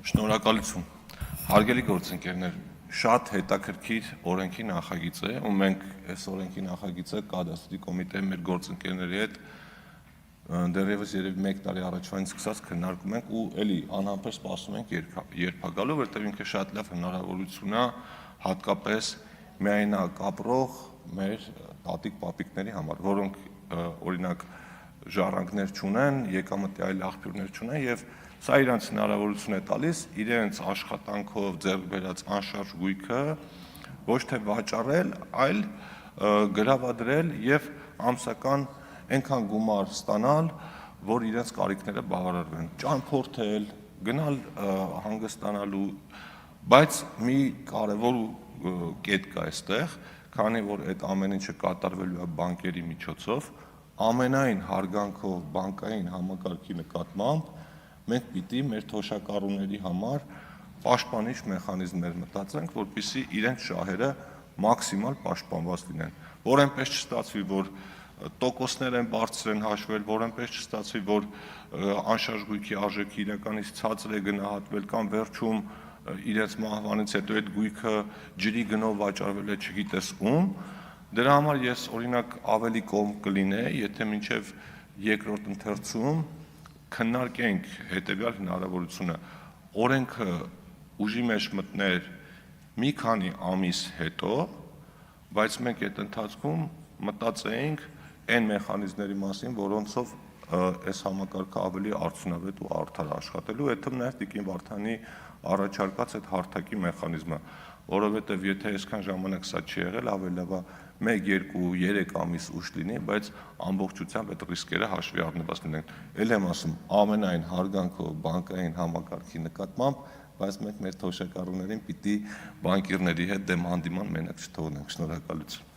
Շնորհակալություն։ Հարգելի գործընկերներ, շատ հետաքրքիր օրենքի նախագիծ է, ու մենք այս օրենքի նախագիծը կադաստրի կոմիտեի մեր գործընկերների հետ դեռևս երևի 1 տարի առաջվանից սկսած քննարկում ենք ու էլի անհամբեր սպասում ենք երբ գալու, որտեղ ինքը շատ լավ հնարավորություն է հատկապես միայնակ ապրող մեր տատիկ-պապիկների համար, որոնք օրինակ ժառանգներ չունեն, եկամտի այլ աղբյուրներ չունեն եւ սա իրանց հնարավորություն է տալիս իրենց աշխատանքով ձեռք բերած անշարժ գույքը ոչ թե վաճառել, այլ գրավադրել եւ ամսական այնքան գումար ստանալ, որ իրենց կարիքները բավարարվեն, ճամփորդել, գնալ հանգստանալու, բայց մի կարևոր կետ կա այստեղ, քանի որ այդ ամեն ինչը կատարվելու է բանկերի միջոցով, ամենայն հարգանքով բանկային համակարգի նկատմամբ մենք պիտի մեր թոշակառուների համար պաշտպանիչ մեխանիզմներ մտածենք, որպեսզի իրենց շահերը մաքսիմալ պաշտպանված լինեն, որ այնպես չստացվի, որ տոկոսներ են բարձր են հաշվել, որ այնպես չստացվի, որ անշարժ գույքի արժեքը իրականից ցածր է գնահատվել կամ վերջում իրենց մահվանից հետո այդ գույքը ջրի գնով վաճառվել է չգիտես ում, դրա համար ես օրինակ ավելի կողմ կլինեի, եթե մինչև երկրորդ ընթերցում քննարկենք հետևյալ հնարավորությունը, օրենքը ուժի մեջ մտներ մի քանի ամիս հետո, բայց մենք այդ ընթացքում մտածեինք այն մեխանիզմների մասին, որոնցով այս համակարգը ավելի արդյունավետ ու արդար աշխատելու, հետո նաև Տիկին Վարդանի առաջարկած այդ հարթակի մեխանիզմը, որովհետև եթե այսքան ժամանակ սա չի եղել, ավելի լավ է 1, 2, 3 ամիս ուշ լինի, բայց ամբողջությամբ այդ ռիսկերը հաշվի առնված լինեն։ Էլ եմ ասում, ամենայն հարգանքով բանկային համակարգի նկատմամբ, բայց մենք մեր թոշակառուներին պիտի բանկիրների հետ դեմ հանդիման մենակ չթողնենք։ Շնորհակալություն։